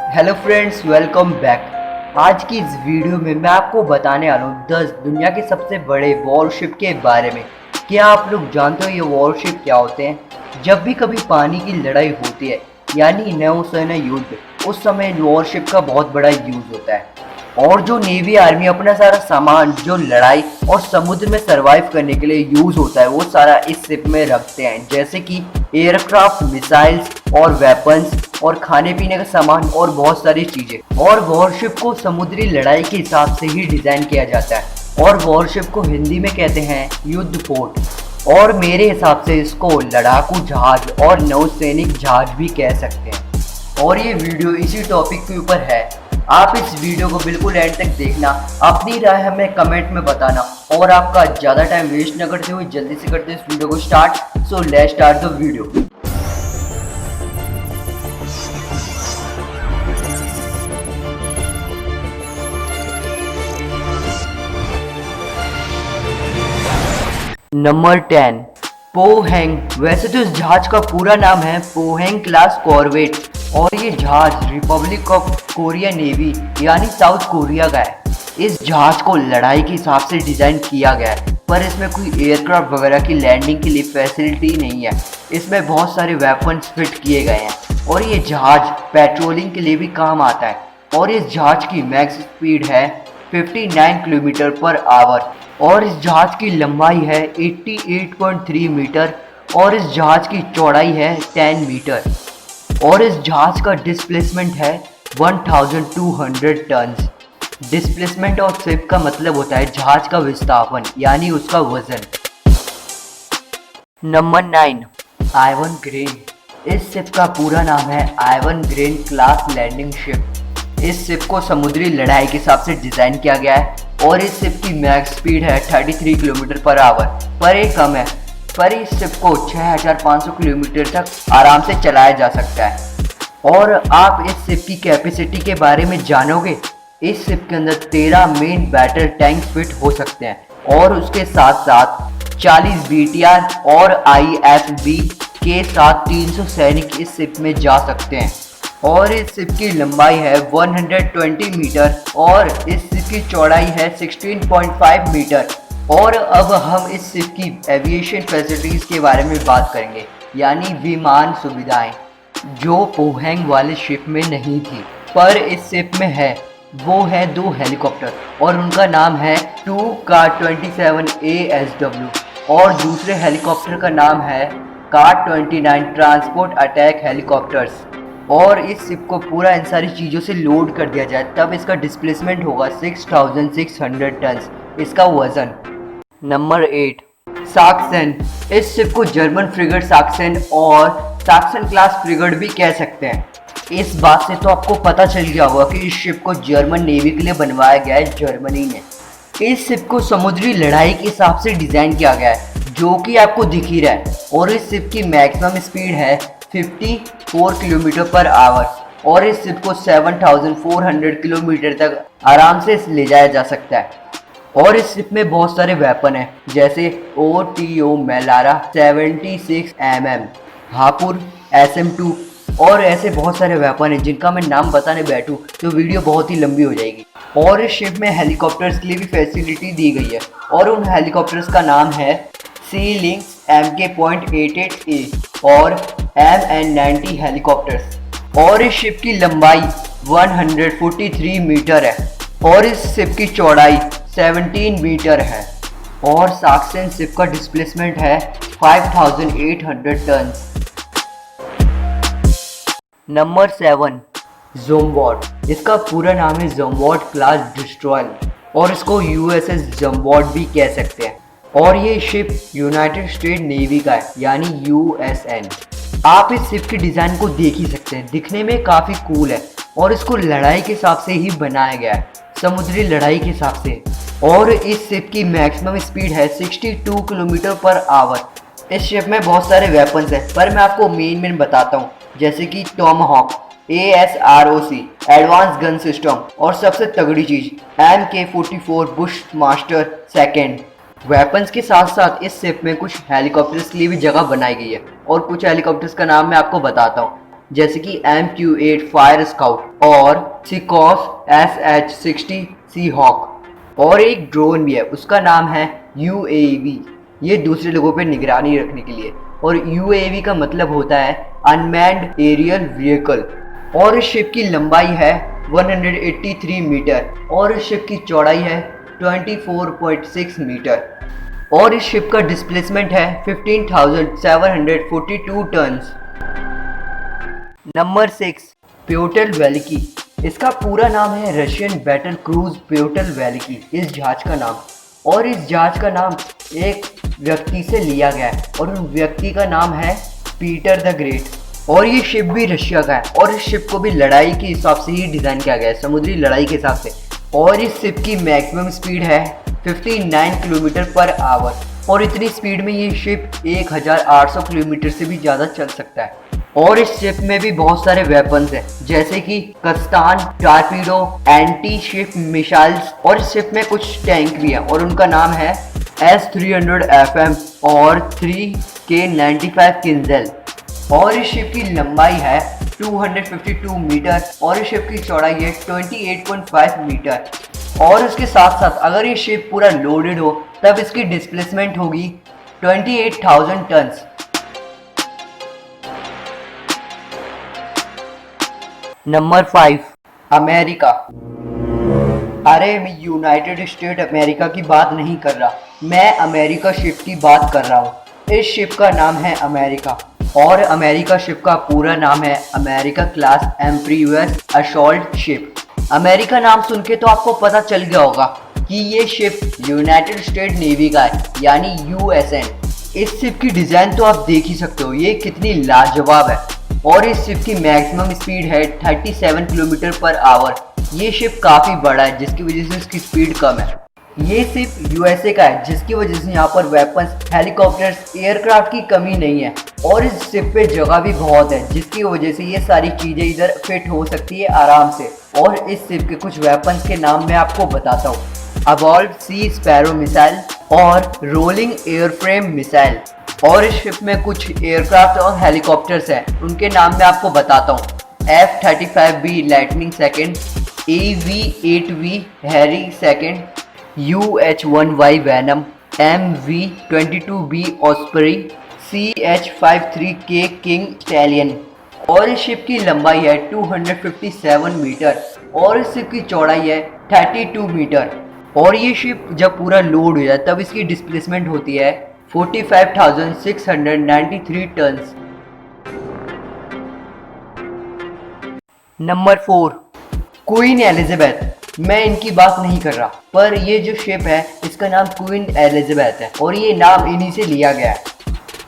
Hello friends, welcome back. आज की इस वीडियो में मैं आपको बताने वाला हूँ 10 दुनिया के सबसे बड़े वॉरशिप के बारे में। क्या आप लोग जानते हो ये वॉरशिप क्या होते हैं? जब भी कभी पानी की लड़ाई होती है यानी नौसेना युद्ध, उस समय वॉरशिप का बहुत बड़ा यूज होता है। और जो नेवी आर्मी अपना सारा सामान जो लड़ाई और समुद्र में सरवाइव करने के लिए यूज होता है वो सारा इस शिप में रखते हैं, जैसे कि एयरक्राफ्ट, मिसाइल्स और वेपन्स और खाने पीने का सामान और बहुत सारी चीजें। और वॉरशिप को समुद्री लड़ाई के हिसाब से ही डिजाइन किया जाता है और वॉरशिप को हिंदी में कहते हैं युद्ध पोत। और मेरे हिसाब से इसको लड़ाकू जहाज और नौसैनिक जहाज भी कह सकते हैं। और ये वीडियो इसी टॉपिक के ऊपर है। आप इस वीडियो को बिल्कुल एंड तक देखना, अपनी राय हमें कमेंट में बताना और आपका ज़्यादा टाइम वेस्ट न करते हुए जल्दी से करते इस वीडियो को start. So let's start the video. Number 10, पोहैंग। वैसे तो इस जहाज का पूरा नाम है पोहैंग क्लास कॉर्वेट और ये जहाज रिपब्लिक ऑफ कोरिया नेवी यानी साउथ कोरिया का है। इस जहाज को लड़ाई के हिसाब से डिज़ाइन किया गया है, पर इसमें कोई एयरक्राफ्ट वगैरह की लैंडिंग के लिए फैसिलिटी नहीं है। इसमें बहुत सारे वेपन्स फिट किए गए हैं और ये जहाज पेट्रोलिंग के लिए भी काम आता है। और इस जहाज की मैक्स स्पीड है 59 किलोमीटर पर आवर और इस जहाज की लंबाई है 88.3 मीटर और इस जहाज की चौड़ाई है 10 मीटर और इस जहाज का डिस्प्लेसमेंट है 1200 टन्स। डिस्प्लेसमेंट ऑफ शिप का मतलब होता है जहाज का विस्थापन यानी उसका वजन। Number 9, Ivan Gren. इस शिप का पूरा नाम है Ivan Gren class landing ship. इस शिप को समुद्री लड़ाई के हिसाब से डिज़ाइन किया गया है और इस शिप की मैक्स स्पीड है 33 किलोमीटर पर आवर, पर ये कम है। पर इस शिप को 6500 किलोमीटर तक आराम से चलाया जा सकता है। और आप इस शिप की कैपेसिटी के बारे में जानोगे? इस शिप के अंदर 13 मेन बैटल टैंक फिट हो सकते हैं और उसके साथ साथ 40 BTR और IFV के साथ 300 सैनिक इस शिप में जा सकते हैं। और इस शिप की लंबाई है 120 मीटर और इस शिप की चौड़ाई है 16.5 मीटर। और अब हम इस शिप की एविएशन फैसिलिटीज़ के बारे में बात करेंगे, यानी विमान सुविधाएं, जो पोहैंग वाले शिप में नहीं थी पर इस शिप में है। वो है 2 हेलीकॉप्टर और उनका नाम है 2 कार 27 ASW और दूसरे हेलीकॉप्टर का नाम है कार 29 ट्रांसपोर्ट अटैक हेलीकॉप्टर्स। और इस शिप को पूरा इन सारी चीज़ों से लोड कर दिया जाए तब इसका डिस्प्लेसमेंट होगा 6600 टन्स, इसका वजन। नंबर 8, साक्सन। इस शिप को जर्मन फ्रिगेट साक्सन और साक्सन क्लास फ्रिगेट भी कह सकते हैं। इस बात से तो आपको पता चल गया होगा कि इस शिप को जर्मन नेवी के लिए बनवाया गया है जर्मनी ने। इस शिप को समुद्री लड़ाई के हिसाब से डिज़ाइन किया गया है, जो कि आपको दिख ही रहा है। और इस शिप की मैक्सिमम स्पीड है 54 किलोमीटर पर आवर और इस शिप को 7400 किलोमीटर तक आराम से ले जाया जा सकता है। और इस शिप में बहुत सारे वेपन हैं, जैसे OTO Mylara 76 mm, Hapur SM2 और ऐसे बहुत सारे वेपन हैं जिनका मैं नाम बताने बैठूं तो वीडियो बहुत ही लंबी हो जाएगी। और इस शिप में हेलीकॉप्टर्स के लिए भी फैसिलिटी दी गई है और उन हेलीकॉप्टर्स का नाम है सी लिंक्स MK.88A और MN90 हेलीकॉप्टर्स। और इस शिप की लंबाई 143 मीटर है और इस शिप की चौड़ाई 17 मीटर है। और साक्सन शिप का डिस्प्लेसमेंट है 5800 टन्स। नंबर 7, ज़ोम्बॉट। इसका पूरा नाम है ज़ोम्बॉट क्लास डिस्ट्रॉयर और इसको USS ज़ोम्बॉट भी कह सकते हैं। और ये शिप यूनाइटेड स्टेट नेवी का है यानी USN। आप इस शिप की डिज़ाइन को देख ही सकते हैं, दिखने में काफ़ी कूल है और इसको लड़ाई के हिसाब से ही बनाया गया है, समुद्री लड़ाई के हिसाब से। और इस शिप की मैक्सिमम स्पीड है 62 किलोमीटर पर आवर। इस शिप में बहुत सारे वेपन्स हैं पर मैं आपको मेन बताता हूँ, जैसे कि Tomahawk, ASROC advance gun system और सबसे तगड़ी चीज़ MK-44 बुशमास्टर सेकेंड। वेपन्स के साथ साथ इस शिप में कुछ हेलीकॉप्टर्स के लिए भी जगह बनाई गई है और कुछ हेलीकॉप्टर्स का नाम मैं आपको बताता हूँ। जैसे कि MQ-8 फायर स्काउट और सिकॉस SH-60 सी हॉक। और एक ड्रोन भी है, उसका नाम है UAV। ये दूसरे लोगों पर निगरानी रखने के लिए। और UAV का मतलब होता है अनमैन्ड एरियल व्हीकल। और इस शिप की लंबाई है 183 मीटर और इस शिप की चौड़ाई है 24.6 मीटर। और इस शिप का डिस्प्लेसमेंट है 15,742 टन्स। Number 6, प्योटल Veliky. इसका पूरा नाम है रशियन बैटल क्रूज प्योटल वेलिकी, इस जहाज का नाम। और इस जहाज का नाम एक व्यक्ति से लिया गया है और उन व्यक्ति का नाम है पीटर द ग्रेट। और ये शिप भी रशिया का है और इस शिप को भी लड़ाई के हिसाब से ही डिज़ाइन किया गया है, समुद्री लड़ाई के हिसाब से। और इस शिप की मैक्सिमम स्पीड है 59 किलोमीटर पर आवर। और इतनी स्पीड में ये शिप 1800 किलोमीटर से भी ज़्यादा चल सकता है। और इस शिप में भी बहुत सारे वेपन्स हैं, जैसे कि कस्तान, टारपीडो, एंटी शिप मिसाइल्स। और इस शिप में कुछ टैंक भी हैं और उनका नाम है S-300 FM और 3K95 किंजल। और इस शिप की लंबाई है 252 मीटर और इस शिप की चौड़ाई है 28.5 मीटर। और इसके साथ साथ अगर ये शिप पूरा लोडेड हो तब इसकी डिस्प्लेसमेंट होगी 28,000 टन्स। Number 5, America. अरे मैं यूनाइटेड स्टेट अमेरिका की बात नहीं कर रहा, मैं अमेरिका शिप की बात कर रहा हूँ। इस शिप का नाम है अमेरिका और अमेरिका शिप का पूरा नाम है America class amphibious assault ship. America नाम सुन के तो आपको पता चल गया होगा कि ये शिप यूनाइटेड स्टेट नेवी का है, यानी USN। इस शिप की डिज़ाइन तो आप देख ही सकते हो, ये कितनी लाजवाब है। और इस शिप की मैक्सिमम स्पीड है 37 किलोमीटर पर आवर। ये शिप काफ़ी बड़ा है जिसकी वजह से इसकी स्पीड कम है। ये शिप USA का है जिसकी वजह से यहाँ पर वेपन्स, हेलीकॉप्टर्स, एयरक्राफ्ट की कमी नहीं है। और इस शिप पे जगह भी बहुत है जिसकी वजह से ये सारी चीज़ें इधर फिट हो सकती है आराम से। और इस शिप के कुछ वेपन्स के नाम मैं आपको बताता हूँ। अवॉल्व सी स्पैरो मिसाइल और रोलिंग एयरफ्रेम मिसाइल। और इस शिप में कुछ एयरक्राफ्ट और हेलीकॉप्टर्स हैं, उनके नाम मैं आपको बताता हूँ। F-35B lightning second, AV-8V Harry second, UH-1Y Venom, MV-22B ऑस्प्री, CH-53K king stallion. और इस शिप की लंबाई है 257 मीटर और इस शिप की चौड़ाई है 32 मीटर। और ये शिप जब पूरा लोड हो जाए तब इसकी डिस्प्लेसमेंट होती है 45,693 टन्स। Number 4, queen Elizabeth. मैं इनकी बात नहीं कर रहा, पर ये जो शिप है इसका नाम क्वीन एलिजाबेथ है और ये नाम इन्हीं से लिया गया है।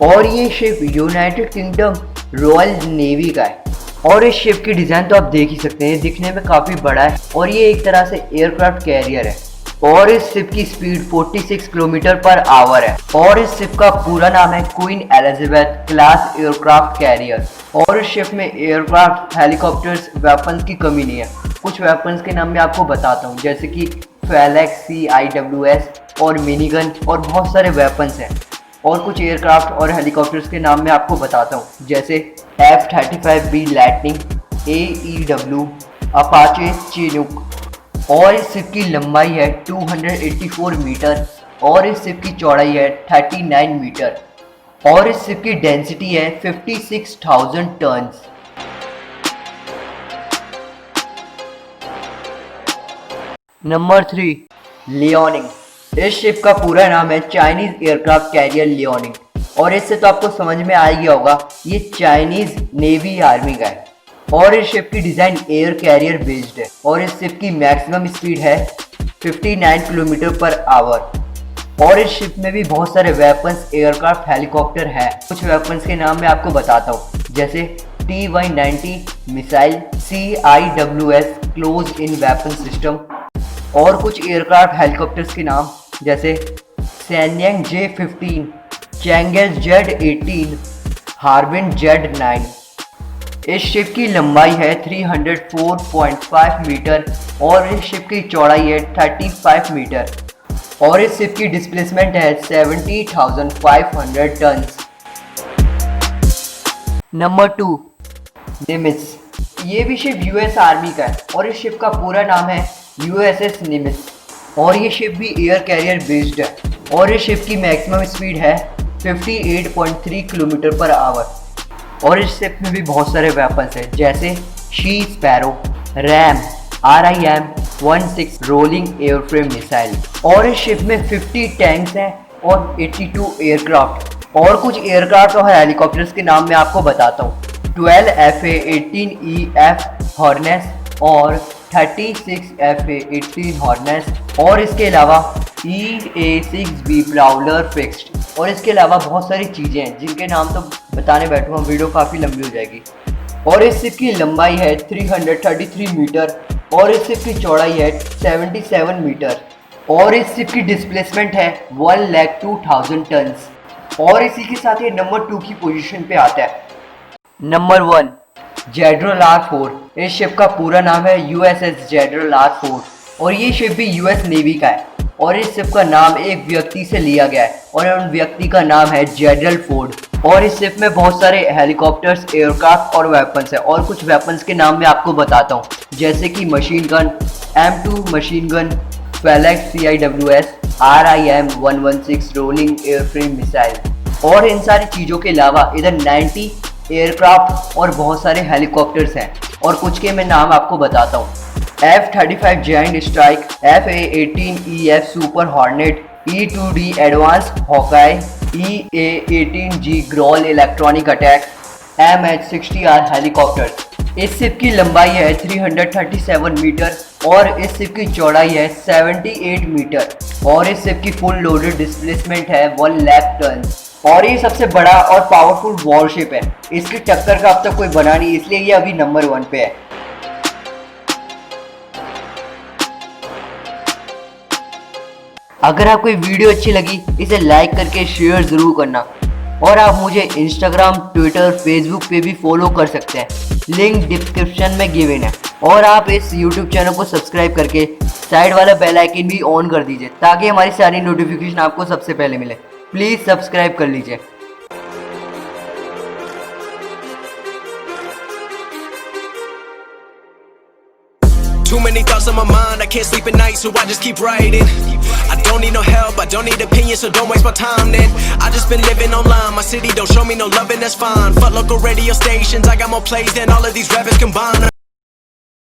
और ये ship United kingdom royal navy का है। और इस शिप की डिज़ाइन तो आप देख ही सकते हैं, दिखने में काफ़ी बड़ा है और ये एक तरह से एयरक्राफ्ट कैरियर है। और इस शिप की स्पीड 46 किलोमीटर पर आवर है। और इस शिप का पूरा नाम है queen Elizabeth class aircraft carrier. और इस शिप में एयरक्राफ्ट, हेलीकॉप्टर्स, वेपन्स की कमी नहीं है। कुछ वेपन्स के नाम मैं आपको बताता हूँ, जैसे कि फेलेक्स, CIWS और मिनीगन और बहुत सारे वेपन्स हैं। और कुछ एयरक्राफ्ट और हेलीकॉप्टर्स के नाम मैं आपको बताता हूँ, जैसे F-35B lightning, AEW, Apache Chinook. और इस शिप की लंबाई है 284 मीटर और इस शिप की चौड़ाई है 39 मीटर। और इस शिप की डेंसिटी है 56,000 टन्स। Number 3, Liaoning. इस शिप का पूरा नाम है चाइनीज एयरक्राफ्ट कैरियर लियोनिंग। और इससे तो आपको समझ में आ गया होगा, ये चाइनीज नेवी आर्मी का है। और इस शिप की डिज़ाइन एयर कैरियर बेस्ड है और इस शिप की मैक्सिमम स्पीड है 59 किलोमीटर पर आवर। और इस शिप में भी बहुत सारे वेपन्स, एयरक्राफ्ट, हेलीकॉप्टर हैं। कुछ वेपन्स के नाम मैं आपको बताता हूँ, जैसे TY-90 missile, CIWS close in weapon system. और कुछ एयरक्राफ्ट, हेलीकॉप्टर्स के नाम जैसे सैन्यांग J-15, चैंगेज Z-18, हार्बिन Z-9। इस शिप की लंबाई है 304.5 मीटर और इस शिप की चौड़ाई है 35 मीटर। और इस शिप की डिस्प्लेसमेंट है 70,500 टन्स। नंबर 2, निमित्ज। ये भी शिप यूएस आर्मी का है और इस शिप का पूरा नाम है USS निमित्ज और ये शिप भी एयर कैरियर बेस्ड है और इस शिप की मैक्सिमम स्पीड है 58.3 किलोमीटर पर आवर और इस शिप में भी बहुत सारे वेपन्स हैं जैसे she sparrow, RAM, RIM-16 rolling airframe missile और इस शिप में 50 टैंक्स हैं और 82 एयरक्राफ्ट और कुछ एयरक्राफ्ट और हेलीकॉप्टर्स के नाम मैं आपको बताता हूँ। 12 FA-18E-F हॉर्नेस और 36 FA-18 हॉर्नेस और इसके अलावा EA-6B प्राउलर फिक्स्ड और इसके अलावा बहुत सारी चीज़ें हैं जिनके नाम तो बताने बैठूँगा वीडियो काफ़ी लंबी हो जाएगी। और इस शिप की लंबाई है 333 मीटर और इस शिप की चौड़ाई है 77 मीटर और इस शिप की डिस्प्लेसमेंट है 1,02,000 टन्स और इसी के साथ ये नंबर 2 की पोजीशन पे आता है। Number 1 जेड्रल R4। इस शिप का पूरा नाम है USS जेड्रल R4 और ये शिप भी US नेवी का है और इस शिप का नाम एक व्यक्ति से लिया गया है और उन व्यक्ति का नाम है जेडरल फोर्ड और इस शिप में बहुत सारे हेलीकॉप्टर्स, एयरक्राफ्ट और वेपन्स है और कुछ वेपन्स के नाम मैं आपको बताता हूँ जैसे कि machine gun, M2 machine gun, Flix CIWS, RIM-116 rolling airframe missile और इन सारी चीज़ों के अलावा इधर 90 एयरक्राफ्ट और बहुत सारे हेलीकॉप्टर्स हैं और कुछ के मैं नाम आपको बताता हूँ। F-35 joint strike, FA-18EF Super Hornet, E-2D advance Hawkeye, EA-18G Growler electronic attack, MH-60R helicopter. इस शिप की लंबाई है 337 मीटर और इस शिप की चौड़ाई है 78 मीटर और इस शिप की फुल लोडेड डिस्प्लेसमेंट है 1 लाख टन और ये सबसे बड़ा और पावरफुल वॉरशिप है। इसकी टक्कर का अब तक कोई बना नहीं इसलिए ये अभी नंबर 1 पे है। अगर आपको ये वीडियो अच्छी लगी इसे लाइक करके शेयर ज़रूर करना और आप मुझे इंस्टाग्राम, ट्विटर, फेसबुक पे भी फॉलो कर सकते हैं, लिंक डिस्क्रिप्शन में गिवन है और आप इस यूट्यूब चैनल को सब्सक्राइब करके साइड वाला बेल आइकन भी ऑन कर दीजिए ताकि हमारी सारी नोटिफिकेशन आपको सबसे पहले मिले। प्लीज़ सब्सक्राइब कर लीजिए। Too many thoughts on my mind, I can't sleep at night, so I just keep writing. I don't need no help, I don't need opinions, so don't waste my time then. I just been living online, my city don't show me no love and that's fine. Fuck local radio stations, I got more plays than all of these rappers combined.